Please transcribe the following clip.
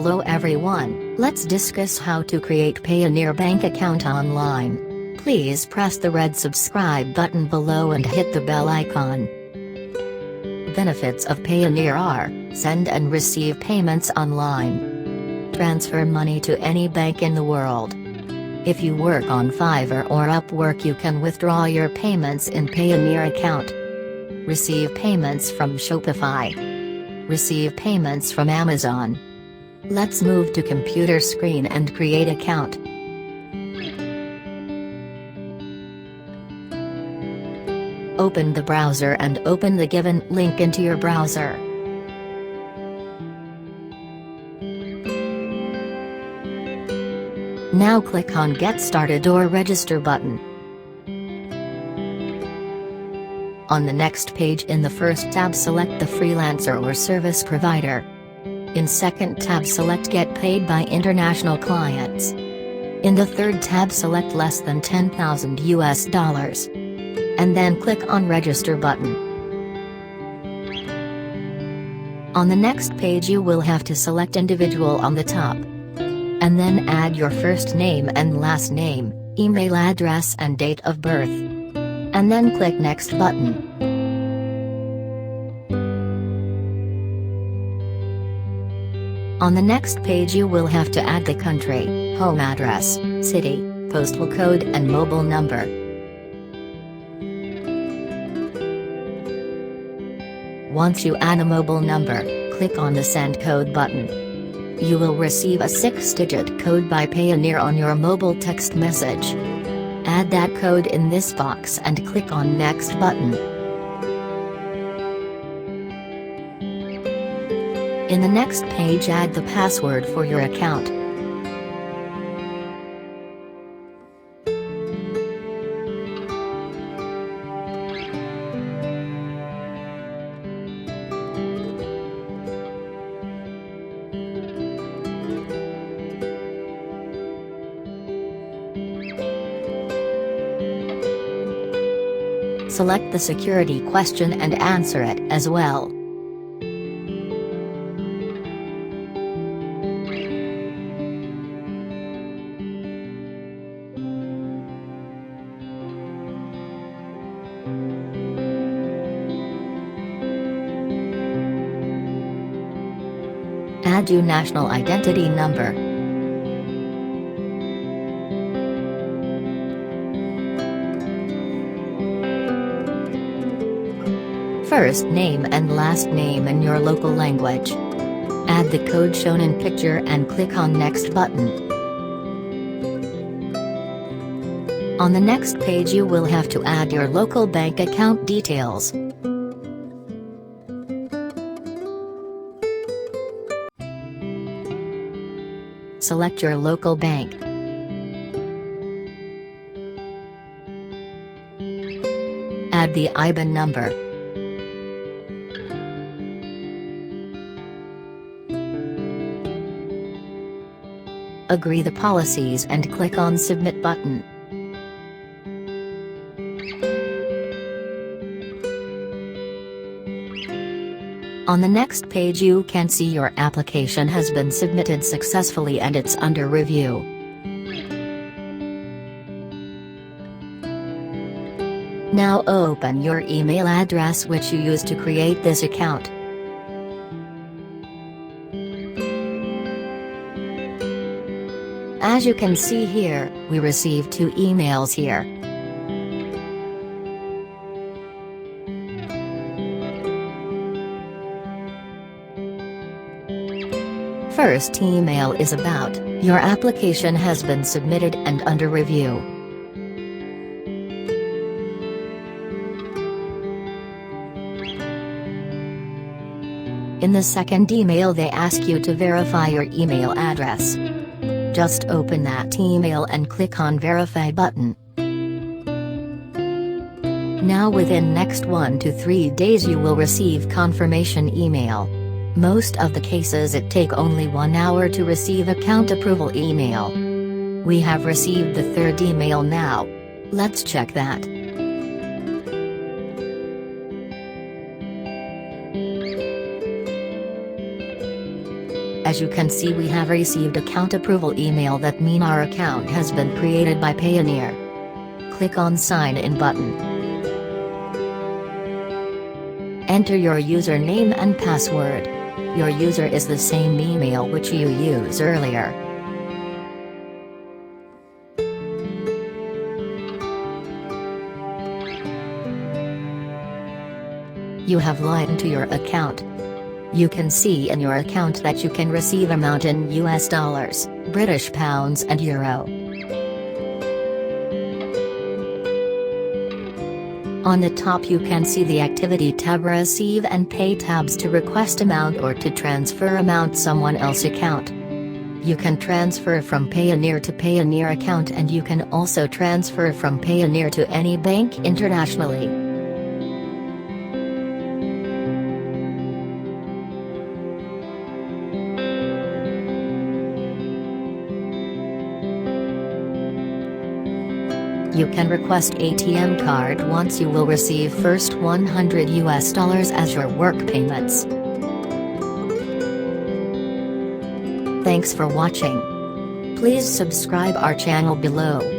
Hello everyone, let's discuss how to create Payoneer bank account online. Please press the red subscribe button below and hit the bell icon. Benefits of Payoneer are: send and receive payments online. Transfer money to any bank in the world. If you work on Fiverr or Upwork, you can withdraw your payments in Payoneer account. Receive payments from Shopify. Receive payments from Amazon. Let's move to computer screen and create account. Open the browser and open the given link into your browser. Now click on Get Started or Register button. On the next page, in the first tab, select the freelancer or service provider. In second tab, select Get Paid by International Clients. In the third tab, select less than $10,000. And then click on Register button. On the next page, you will have to select Individual on the top. And then add your first name and last name, email address and date of birth. And then click Next button. On the next page, you will have to add the country, home address, city, postal code and mobile number. Once you add a mobile number, click on the Send Code button. You will receive a 6-digit code by Payoneer on your mobile text message. Add that code in this box and click on Next button. In the next page, add the password for your account. Select the security question and answer it as well. Add your national identity number. First name and last name in your local language. Add the code shown in picture and click on Next button. On the next page, you will have to add your local bank account details. Select your local bank. Add the IBAN number. Agree the policies and click on Submit button. On the next page, you can see your application has been submitted successfully and it's under review. Now open your email address which you used to create this account. As you can see here, we received 2 emails here. First email is about, your application has been submitted and under review. In the second email, they ask you to verify your email address. Just open that email and click on Verify button. Now within next 1 to 3 days you will receive confirmation email. Most of the cases it take only 1 hour to receive account approval email. We have received the 3rd email now. Let's check that. As you can see, we have received account approval email that mean our account has been created by Payoneer. Click on Sign In button. Enter your username and password. Your user is the same email which you used earlier. You have logged into your account. You can see in your account that you can receive amount in US dollars, British pounds and euro. On the top you can see the activity tab, receive and pay tabs to request amount or to transfer amount someone else account. You can transfer from Payoneer to Payoneer account, and you can also transfer from Payoneer to any bank internationally. You can request ATM card once you will receive first 100 US dollars as your work payments. Thanks for watching. Please subscribe our channel below.